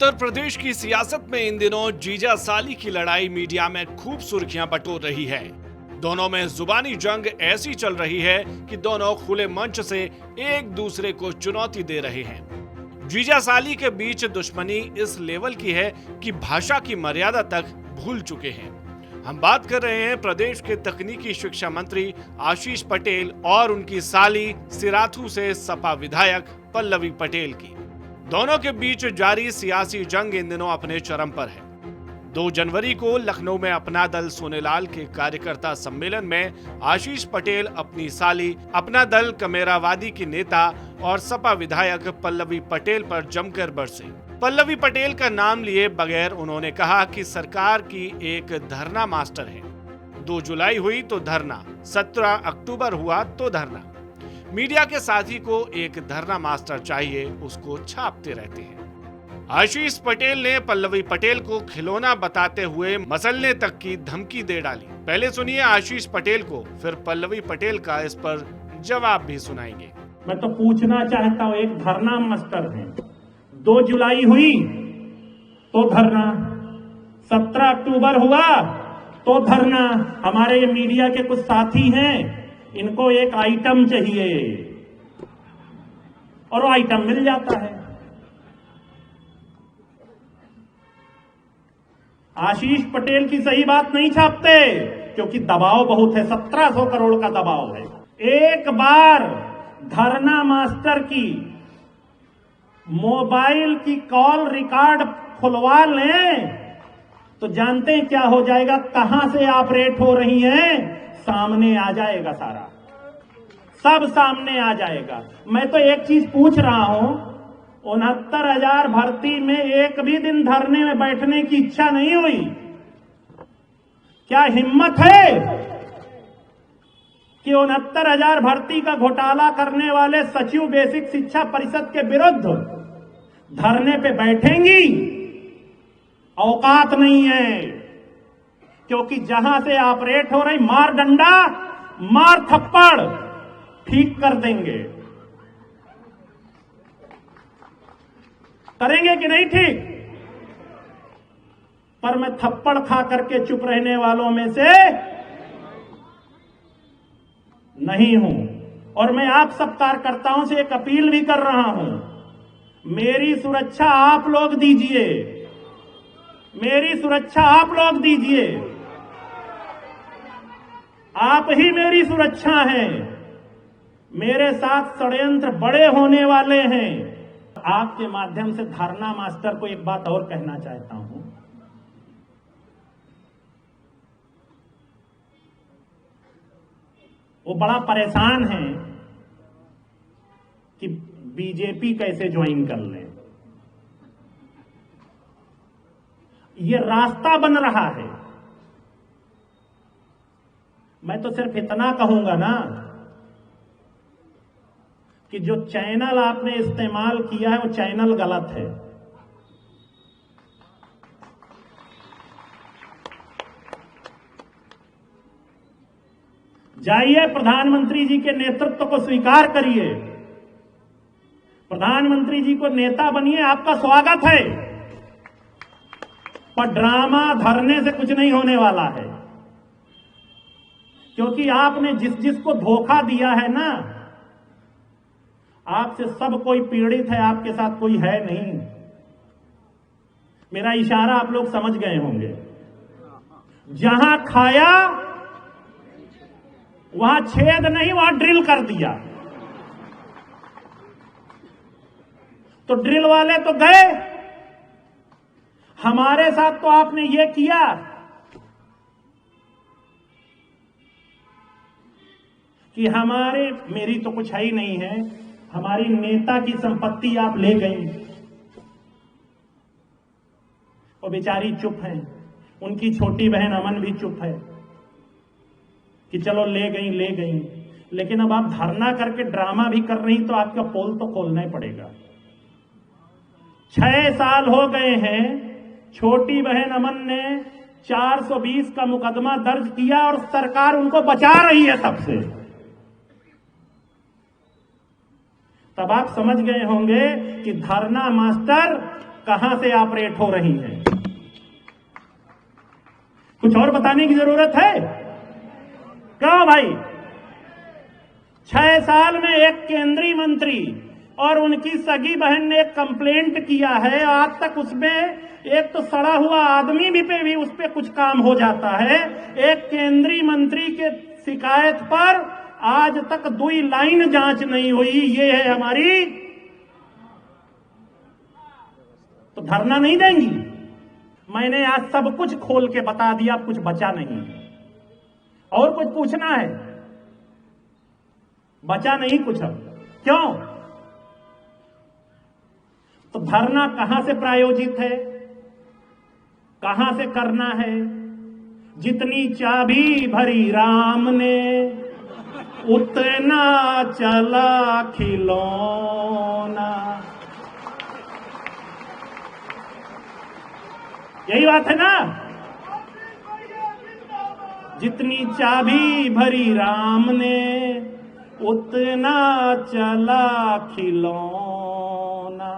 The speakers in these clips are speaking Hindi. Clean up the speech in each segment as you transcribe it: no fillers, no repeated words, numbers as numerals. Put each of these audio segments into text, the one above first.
उत्तर प्रदेश की सियासत में इन दिनों जीजा साली की लड़ाई मीडिया में खूब सुर्खियां बटोर रही है। दोनों में जुबानी जंग ऐसी चल रही है कि दोनों खुले मंच से एक दूसरे को चुनौती दे रहे हैं। जीजा साली के बीच दुश्मनी इस लेवल की है कि भाषा की मर्यादा तक भूल चुके हैं। हम बात कर रहे हैं प्रदेश के तकनीकी शिक्षा मंत्री आशीष पटेल और उनकी साली सिराथू से सपा विधायक पल्लवी पटेल की। दोनों के बीच जारी सियासी जंग इन दिनों अपने चरम पर है। 2 जनवरी को लखनऊ में अपना दल सोनेलाल के कार्यकर्ता सम्मेलन में आशीष पटेल अपनी साली अपना दल कमेरावादी की नेता और सपा विधायक पल्लवी पटेल पर जमकर बरसे। पल्लवी पटेल का नाम लिए बगैर उन्होंने कहा कि सरकार की एक धरना मास्टर है। 2 जुलाई हुई तो धरना, 17 अक्टूबर हुआ तो धरना। मीडिया के साथी को एक धरना मास्टर चाहिए, उसको छापते रहते हैं। आशीष पटेल ने पल्लवी पटेल को खिलौना बताते हुए मसलने तक की धमकी दे डाली। पहले सुनिए आशीष पटेल को, फिर पल्लवी पटेल का इस पर जवाब भी सुनाएंगे। मैं तो पूछना चाहता हूँ, एक धरना मास्टर है, 2 जुलाई हुई तो धरना, 17 अक्टूबर हुआ तो धरना। हमारे ये मीडिया के कुछ साथी हैं, इनको एक आइटम चाहिए और वो आइटम मिल जाता है। आशीष पटेल की सही बात नहीं छापते क्योंकि दबाव बहुत है, 1700 करोड़ का दबाव है। एक बार धरना मास्टर की मोबाइल की कॉल रिकॉर्ड खुलवा लें तो जानते हैं क्या हो जाएगा, कहां से ऑपरेट हो रही हैं, सामने आ जाएगा, सारा सब सामने आ जाएगा। मैं तो एक चीज पूछ रहा हूं, 69,000 भर्ती में एक भी दिन धरने में बैठने की इच्छा नहीं हुई? क्या हिम्मत है कि 69,000 भर्ती का घोटाला करने वाले सचिव बेसिक शिक्षा परिषद के विरुद्ध धरने पे बैठेंगी? औकात नहीं है, क्योंकि जहां से ऑपरेट हो रही मार डंडा, मार थप्पड़ ठीक कर देंगे। करेंगे कि नहीं ठीक? पर मैं थप्पड़ खा करके चुप रहने वालों में से नहीं हूं। और मैं आप सब कार्यकर्ताओं से एक अपील भी कर रहा हूं, मेरी सुरक्षा आप लोग दीजिए, मेरी सुरक्षा आप लोग दीजिए। आप ही मेरी सुरक्षा हैं। मेरे साथ षड्यंत्र बड़े होने वाले हैं। आपके माध्यम से धरना मास्टर को एक बात और कहना चाहता हूं, वो बड़ा परेशान है कि बीजेपी कैसे ज्वाइन कर ले। ये रास्ता बन रहा है। मैं तो सिर्फ इतना कहूंगा ना कि जो चैनल आपने इस्तेमाल किया है वो चैनल गलत है। जाइए प्रधानमंत्री जी के नेतृत्व को स्वीकार करिए, प्रधानमंत्री जी को नेता बनिए, आपका स्वागत है। पर ड्रामा धरने से कुछ नहीं होने वाला है, क्योंकि आपने जिस जिसको धोखा दिया है ना, आपसे सब कोई पीड़ित है, आपके साथ कोई है नहीं। मेरा इशारा आप लोग समझ गए होंगे। जहां खाया वहां छेद नहीं, वहां ड्रिल कर दिया। तो ड्रिल वाले तो गए, हमारे साथ तो आपने ये किया कि मेरी तो कुछ है ही नहीं है, हमारी नेता की संपत्ति आप ले गई। वो बेचारी चुप है, उनकी छोटी बहन अमन भी चुप है कि चलो ले गई। लेकिन अब आप धरना करके ड्रामा भी कर रही तो आपका पोल तो खोलना ही पड़ेगा। 6 साल हो गए हैं, छोटी बहन अमन ने 420 का मुकदमा दर्ज किया और सरकार उनको बचा रही है तब से। तब आप समझ गए होंगे कि धरना मास्टर कहां से ऑपरेट हो रही हैं। कुछ और बताने की जरूरत है क्यों भाई? 6 साल में एक केंद्रीय मंत्री और उनकी सगी बहन ने एक कंप्लेंट किया है, आज तक उसमें एक तो सड़ा हुआ आदमी भी उस पे कुछ काम हो जाता है। एक केंद्रीय मंत्री के शिकायत पर आज तक 2 लाइन जांच नहीं हुई। ये है हमारी, तो धरना नहीं देंगी? मैंने आज सब कुछ खोल के बता दिया, कुछ बचा नहीं। और कुछ पूछना है? बचा नहीं कुछ। अब क्यों? तो धरना कहां से प्रायोजित है, कहां से करना है? जितनी चाबी भरी राम ने उतना चला खिलौना। यही बात है ना? जितनी चाबी भरी राम ने उतना चला खिलौना।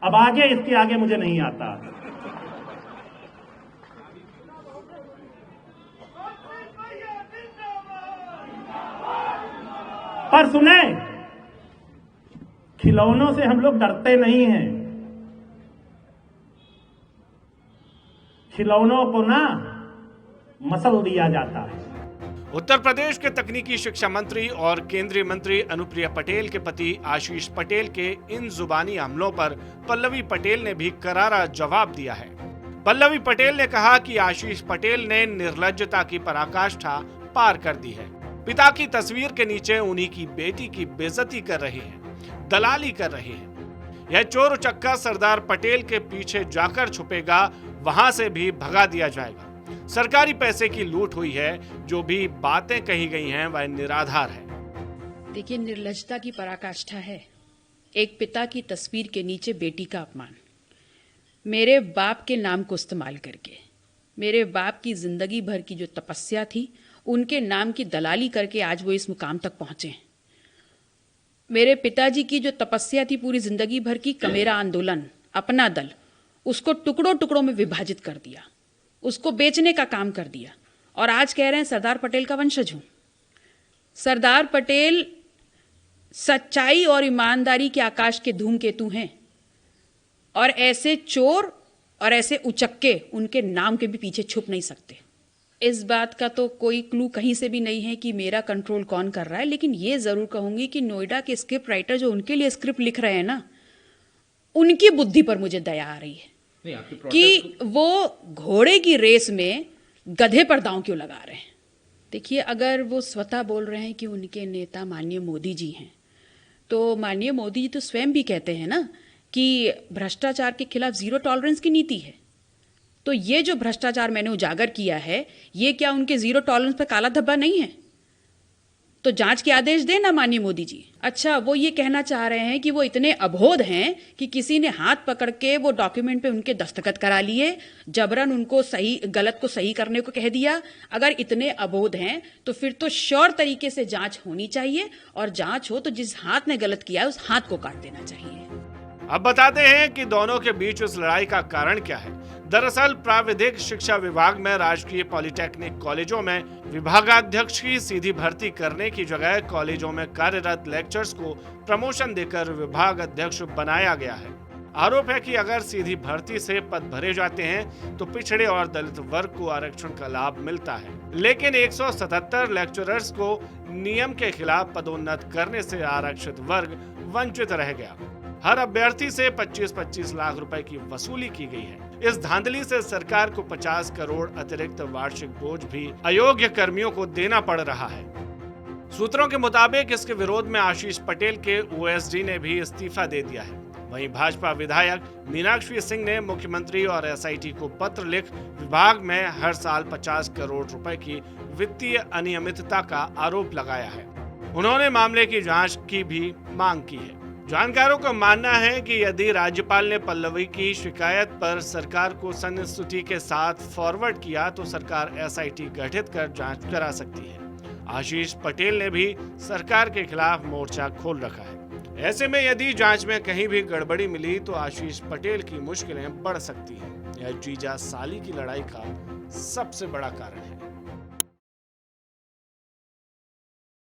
अब आगे, इसके आगे मुझे नहीं आता। पर सुने, खिलौनों से हम लोग डरते नहीं हैं। खिलौनों को ना मसल दिया जाता है। उत्तर प्रदेश के तकनीकी शिक्षा मंत्री और केंद्रीय मंत्री अनुप्रिया पटेल के पति आशीष पटेल के इन जुबानी हमलों पर पल्लवी पटेल ने भी करारा जवाब दिया है। पल्लवी पटेल ने कहा कि आशीष पटेल ने निर्लज्जता की पराकाष्ठा पार कर दी है। पिता की तस्वीर के नीचे उन्हीं की बेटी की बेइज्जती कर रहे हैं, दलाली कर रहे हैं। यह चोर उचक्का सरदार पटेल के पीछे जाकर छुपेगा, वहां से भी भगा दिया जाएगा। सरकारी पैसे की लूट हुई है, जो भी बातें कही गई हैं वह निराधार है। देखिए, निर्लज्जता की पराकाष्ठा है एक पिता की तस्वीर के नीचे बेटी का अपमान, मेरे बाप के नाम को इस्तेमाल करके, मेरे बाप की जिंदगी भर की जो तपस्या थी उनके नाम की दलाली करके आज वो इस मुकाम तक पहुंचे। मेरे पिताजी की जो तपस्या थी पूरी जिंदगी भर की, कमेरा आंदोलन, अपना दल, उसको टुकड़ों टुकड़ों में विभाजित कर दिया, उसको बेचने का काम कर दिया, और आज कह रहे हैं सरदार पटेल का वंशज हूं। सरदार पटेल सच्चाई और ईमानदारी के आकाश के धूमकेतु हैं, और ऐसे चोर और ऐसे उचक्के उनके नाम के भी पीछे छुप नहीं सकते। इस बात का तो कोई क्लू कहीं से भी नहीं है कि मेरा कंट्रोल कौन कर रहा है, लेकिन ये जरूर कहूंगी कि नोएडा के स्क्रिप्ट राइटर जो उनके लिए स्क्रिप्ट लिख रहे हैं ना, उनकी बुद्धि पर मुझे दया आ रही है कि वो घोड़े की रेस में गधे पर दांव क्यों लगा रहे हैं। देखिए, अगर वो स्वतः बोल रहे हैं कि उनके नेता माननीय मोदी जी हैं, तो माननीय मोदी जी तो स्वयं भी कहते हैं ना कि भ्रष्टाचार के खिलाफ 0 टॉलरेंस की नीति है। तो ये जो भ्रष्टाचार मैंने उजागर किया है, ये क्या उनके 0 टॉलरेंस पर काला धब्बा नहीं है? तो जांच के आदेश देना माननीय मोदी जी। अच्छा, वो ये कहना चाह रहे हैं कि वो इतने अबोध हैं कि किसी ने हाथ पकड़ के वो डॉक्यूमेंट पे उनके दस्तखत करा लिए, जबरन उनको सही गलत को सही करने को कह दिया। अगर इतने अबोध हैं तो फिर तो श्योर तरीके से जांच होनी चाहिए, और जांच हो तो जिस हाथ ने गलत किया है उस हाथ को काट देना चाहिए। अब बताते हैं कि दोनों के बीच इस लड़ाई का कारण क्या है। दरअसल प्राविधिक शिक्षा विभाग में राजकीय पॉलिटेक्निक कॉलेजों में विभागाध्यक्ष की सीधी भर्ती करने की जगह कॉलेजों में कार्यरत लेक्चरर्स को प्रमोशन देकर विभाग अध्यक्ष बनाया गया है। आरोप है कि अगर सीधी भर्ती से पद भरे जाते हैं तो पिछड़े और दलित वर्ग को आरक्षण का लाभ मिलता है, लेकिन 177 लेक्चरर्स को नियम के खिलाफ पदोन्नत करने से आरक्षित वर्ग वंचित रह गया। हर अभ्यर्थी से 25-25 लाख रुपए की वसूली की गई है। इस धांधली से सरकार को 50 करोड़ अतिरिक्त वार्षिक बोझ भी अयोग्य कर्मियों को देना पड़ रहा है। सूत्रों के मुताबिक इसके विरोध में आशीष पटेल के ओएसडी ने भी इस्तीफा दे दिया है। वहीं भाजपा विधायक मीनाक्षी सिंह ने मुख्यमंत्री और एसआईटी को पत्र लिख विभाग में हर साल 50 करोड़ रुपए की वित्तीय अनियमितता का आरोप लगाया है। उन्होंने मामले की जांच की भी मांग की है। जानकारों का मानना है कि यदि राज्यपाल ने पल्लवी की शिकायत पर सरकार को संस्तुति के साथ फॉरवर्ड किया तो सरकार एसआईटी गठित कर जांच करा सकती है। आशीष पटेल ने भी सरकार के खिलाफ मोर्चा खोल रखा है। ऐसे में यदि जांच में कहीं भी गड़बड़ी मिली तो आशीष पटेल की मुश्किलें बढ़ सकती हैं। यह जीजा साली की लड़ाई का सबसे बड़ा कारण है।